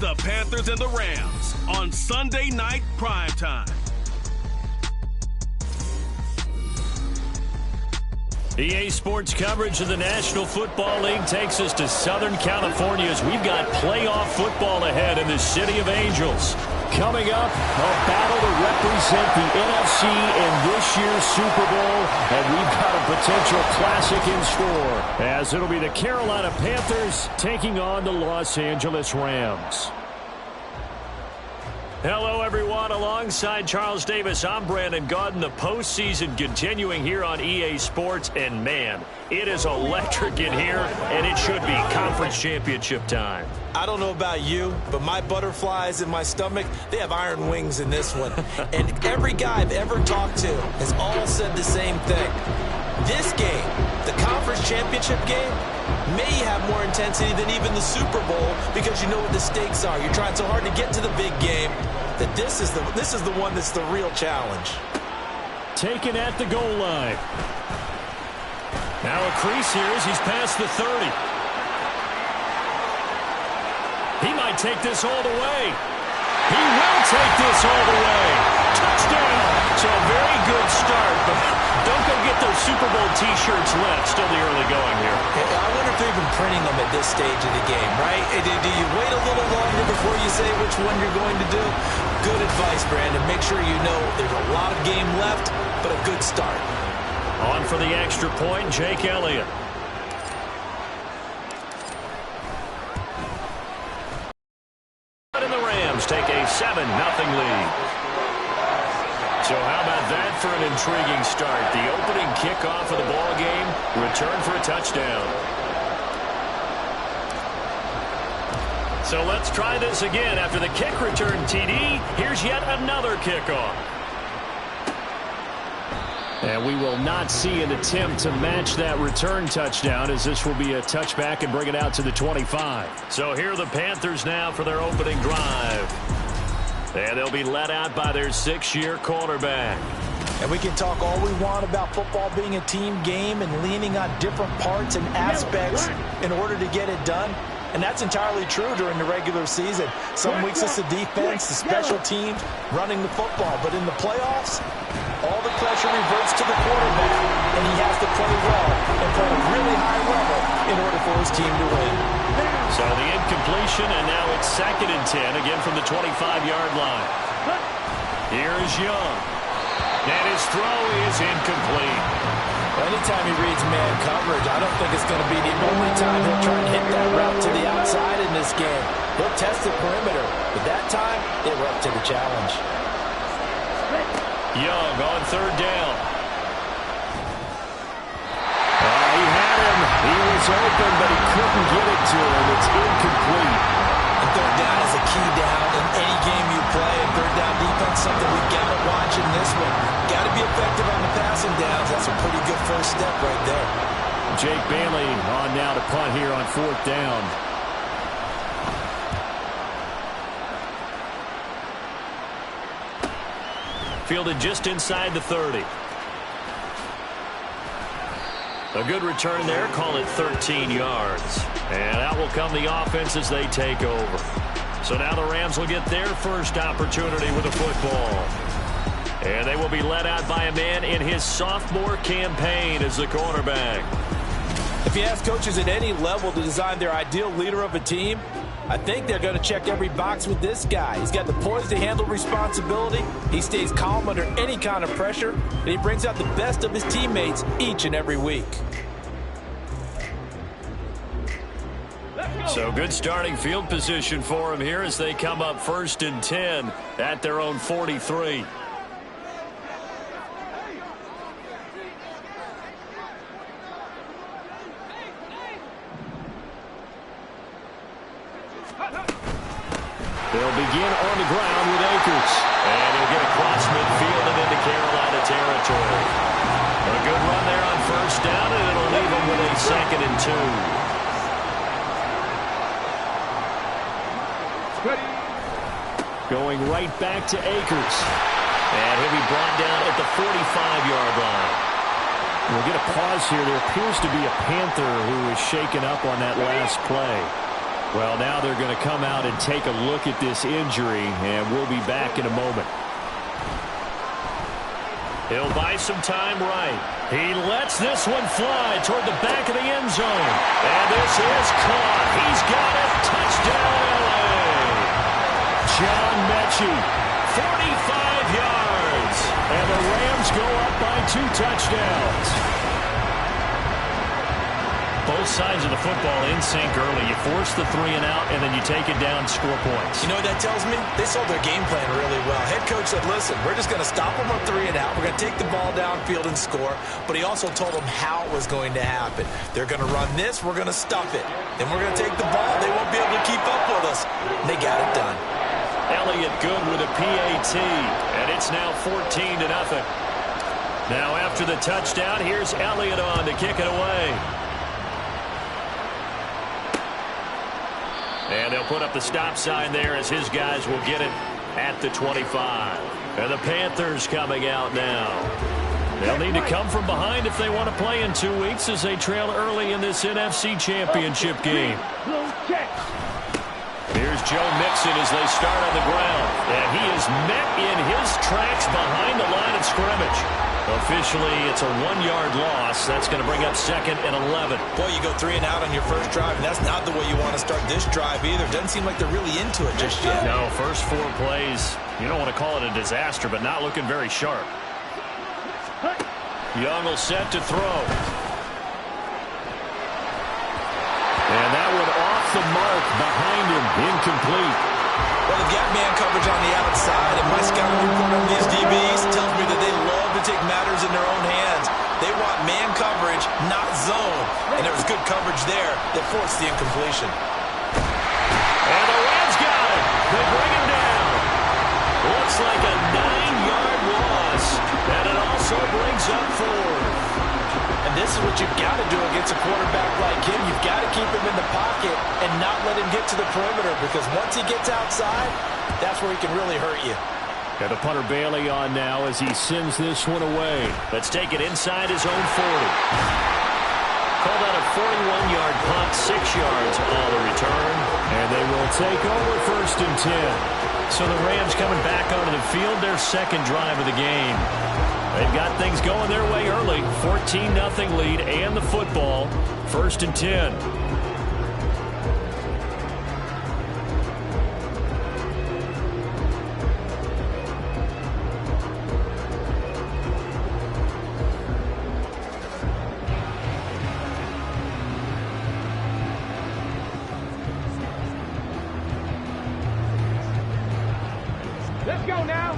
the Panthers and the Rams on Sunday Night Primetime. EA Sports coverage of the National Football League takes us to Southern California as we've got playoff football ahead in the City of Angels. Coming up, a battle to represent the NFC in this year's Super Bowl, and we've got a potential classic in store, as it'll be the Carolina Panthers taking on the Los Angeles Rams. Hello, everyone. Alongside Charles Davis, I'm Brandon Gaudin. The postseason continuing here on EA Sports. And, man, it is electric in here, and it should be conference championship time. I don't know about you, but my butterflies in my stomach, they have iron wings in this one. And every guy I've ever talked to has all said the same thing. This game, the conference championship game, may have more intensity than even the Super Bowl because you know what the stakes are. You're trying so hard to get to the big game that this is the one that's the real challenge. Taken at the goal line. Now a crease here as he's past the 30. He might take this all the way. He will take this all the way. Touchdown. So a very good start, but don't go get those Super Bowl T-shirts left. Still the early going here. I wonder if they're even printing them at this stage of the game, right? Do you wait a little longer before you say which one you're going to do? Good advice, Brandon. Make sure you know there's a lot of game left, but a good start. On for the extra point, Jake Elliott. And the Rams take a 7-0 lead. So how about that for an intriguing start? The opening kickoff of the ball game, return for a touchdown. So let's try this again. After the kick return TD, here's yet another kickoff. And we will not see an attempt to match that return touchdown, as this will be a touchback and bring it out to the 25. So here are the Panthers now for their opening drive. And they'll be let out by their 6-year quarterback. And we can talk all we want about football being a team game and leaning on different parts and aspects in order to get it done. And that's entirely true during the regular season. Some weeks it's the defense, the special teams, running the football. But in the playoffs, all the pressure reverts to the quarterback. And he has to play well and play at a really high level in order for his team to win. So the incompletion, and now it's 2nd and 10, again from the 25-yard line. Here's Young. And his throw is incomplete. Anytime he reads man coverage, I don't think it's going to be the only time he'll try and hit that route to the outside in this game. He'll test the perimeter, but that time, they were up to the challenge. Young on 3rd down. He had him. He was open, but he couldn't get it to him. It's incomplete. And 3rd down is a key down in any game you play. And 3rd down defense, something we've got to watch in this one. Got to be effective on the passing downs. That's a pretty good first step right there. Jake Bailey on now to punt here on 4th down. Fielded just inside the 30. A good return there, call it 13 yards. And out will come the offense as they take over. So now the Rams will get their first opportunity with the football. And they will be led out by a man in his sophomore campaign as the quarterback. If you ask coaches at any level to design their ideal leader of a team, I think they're going to check every box with this guy. He's got the poise to handle responsibility. He stays calm under any kind of pressure, and he brings out the best of his teammates each and every week. So good starting field position for him here as they come up 1st and 10 at their own 43. They'll begin on the ground with Akers. And he'll get across midfield and into Carolina territory. A good run there on 1st down, and it'll leave him with a 2nd and 2. Going right back to Akers. And he'll be brought down at the 45-yard line. We'll get a pause here. There appears to be a Panther who is shaken up on that last play. Well, now they're going to come out and take a look at this injury, and we'll be back in a moment. He'll buy some time right. He lets this one fly toward the back of the end zone. And this is caught. He's got it. Touchdown, LA. John Mechie, 45 yards. And the Rams go up by 2 touchdowns. Both sides of the football in sync early. You force the 3 and out, and then you take it down, score points. You know what that tells me? They saw their game plan really well. Head coach said, listen, we're just going to stop them on 3 and out. We're going to take the ball downfield and score. But he also told them how it was going to happen. They're going to run this. We're going to stuff it. Then we're going to take the ball. They won't be able to keep up with us. And they got it done. Elliott good with a PAT, and it's now 14-0. Now after the touchdown, here's Elliott on to kick it away. And they'll put up the stop sign there as his guys will get it at the 25. And the Panthers coming out now. They'll need to come from behind if they want to play in 2 weeks as they trail early in this NFC Championship game. Here's Joe Mixon as they start on the ground. And he is met in his tracks behind the line of scrimmage. Officially, it's a 1-yard loss. That's going to bring up 2nd and 11. Boy, you go 3 and out on your first drive, and that's not the way you want to start this drive either. Doesn't seem like they're really into it just yet. No, first 4 plays, you don't want to call it a disaster, but not looking very sharp. Young will set to throw. And that one off the mark behind him, incomplete. Well, they've got man coverage on the outside, and my scouting report on these DBs tells me that they love to take matters in their own hands. They want man coverage, not zone. And there was good coverage there that forced the incompletion. And the Rams got it. They bring him down. Looks like a 9-yard loss, and it also brings up 4. And this is what you've got to do against a quarterback like him. You've got to keep him in the pocket and not let him get to the perimeter, because once he gets outside, that's where he can really hurt you. Got the punter Bailey on now as he sends this one away. Let's take it inside his own 40. Called out a 41-yard punt, 6 yards on the return. And they will take over 1st and 10. So the Rams coming back onto the field, their 2nd drive of the game. They've got things going their way early. 14-0 lead and the football. 1st and 10. Let's go now.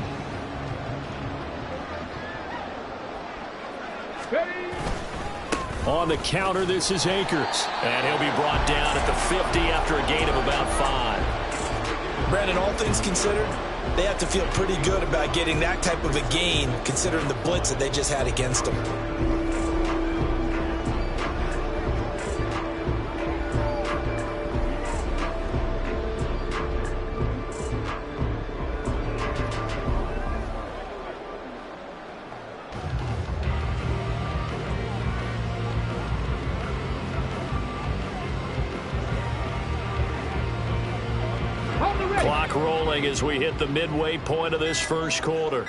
On the counter, this is Akers. And he'll be brought down at the 50 after a gain of about 5. Brandon, all things considered, they have to feel pretty good about getting that type of a gain, considering the blitz that they just had against them. Clock rolling as we hit the midway point of this first quarter.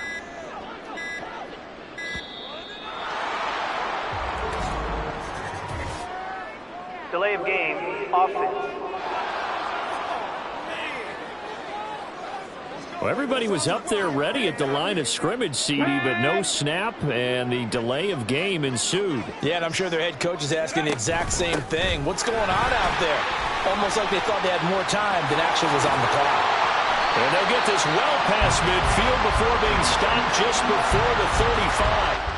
Delay of game, offense. Well, everybody was up there ready at the line of scrimmage, CD, but no snap, and the delay of game ensued. Yeah, and I'm sure their head coach is asking the exact same thing. What's going on out there? Almost like they thought they had more time than actually was on the clock. And they'll get this well past midfield before being stopped just before the 35.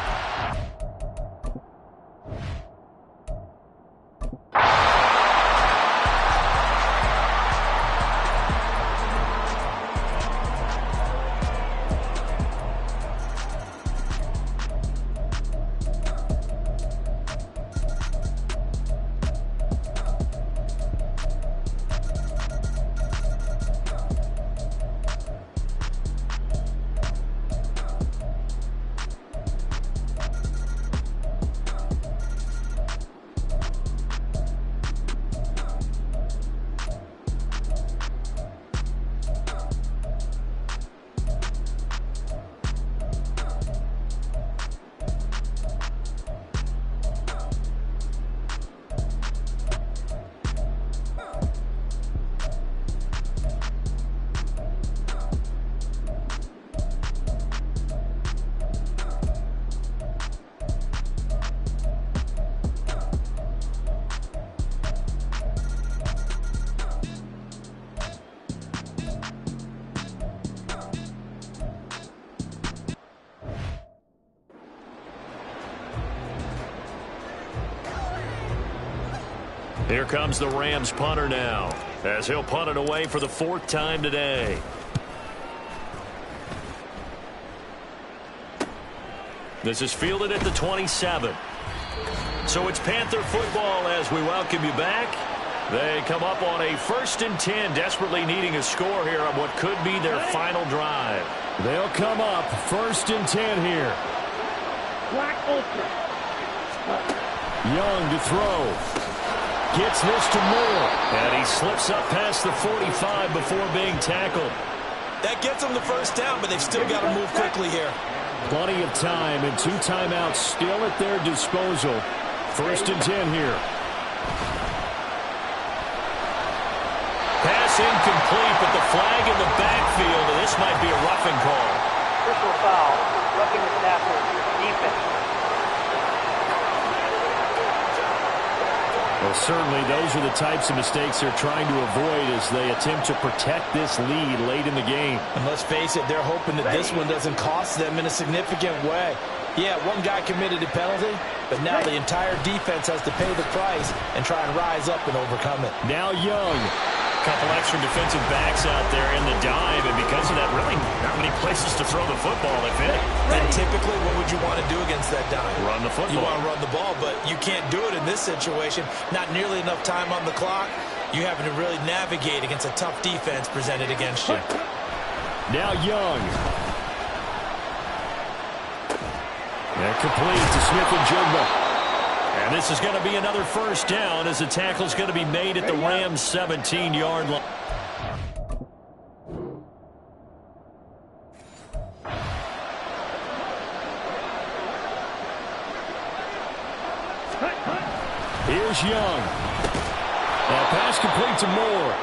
Here comes the Rams punter now, as he'll punt it away for the 4th time today. This is fielded at the 27. So it's Panther football as we welcome you back. They come up on a 1st and 10, desperately needing a score here on what could be their final drive. They'll come up 1st and 10 here. Young to throw. Gets this to Moore. And he slips up past the 45 before being tackled. That gets them the first down, but they've still got to move quickly here. Plenty of time and 2 timeouts still at their disposal. 1st and 10 here. Pass incomplete, but the flag in the backfield, and this might be a roughing call. Personal foul, roughing the tackle, defense. Well, certainly those are the types of mistakes they're trying to avoid as they attempt to protect this lead late in the game. And let's face it, they're hoping that this one doesn't cost them in a significant way. Yeah, one guy committed a penalty, but now the entire defense has to pay the price and try and rise up and overcome it. Now Young. Couple extra defensive backs out there in the dime, and because of that, really not many places to throw the football, if any. And typically, what would you want to do against that dime? Run the football. You want to run the ball, but you can't do it in this situation. Not nearly enough time on the clock. You're having to really navigate against a tough defense presented against you. Now Young. And complete to Smith-Njigba. And this is going to be another first down as the tackle's going to be made at the Rams' 17-yard line. Here's Young. Now pass complete to Moore.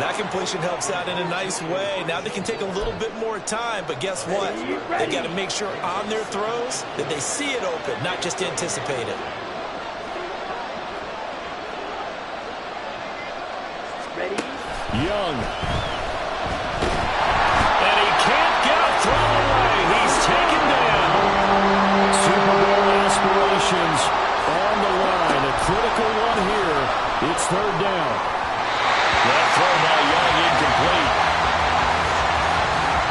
That completion helps out in a nice way. Now they can take a little bit more time, but guess what? They got to make sure on their throws that they see it open, not just anticipate it. Young. And he can't get a throw away. He's taken down. Super Bowl aspirations on the line. A critical one here. It's 3rd down. That throw by Young incomplete.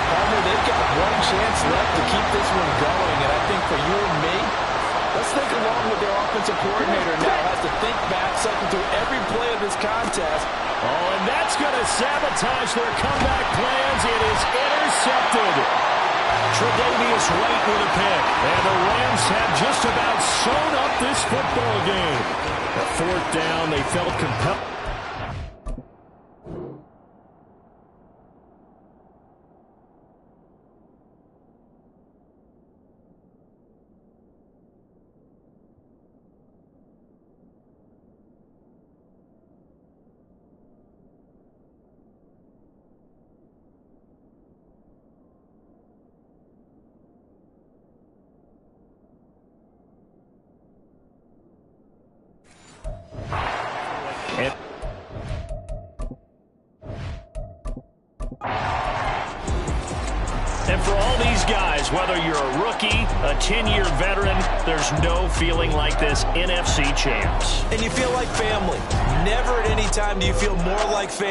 Palmer, they've got one chance left to keep this one going, and I think for you and me, let's think along with their offensive coordinator now has to think back, cycle through every play of this contest. Oh, and that's going to sabotage their comeback plans. It is intercepted. Tre'Davious White with a pick. And the Rams have just about sewn up this football game. At 4th down, they felt compelled. And for all these guys, whether you're a rookie, a 10-year veteran, there's no feeling like this NFC champs. And you feel like family. Never at any time do you feel more like family.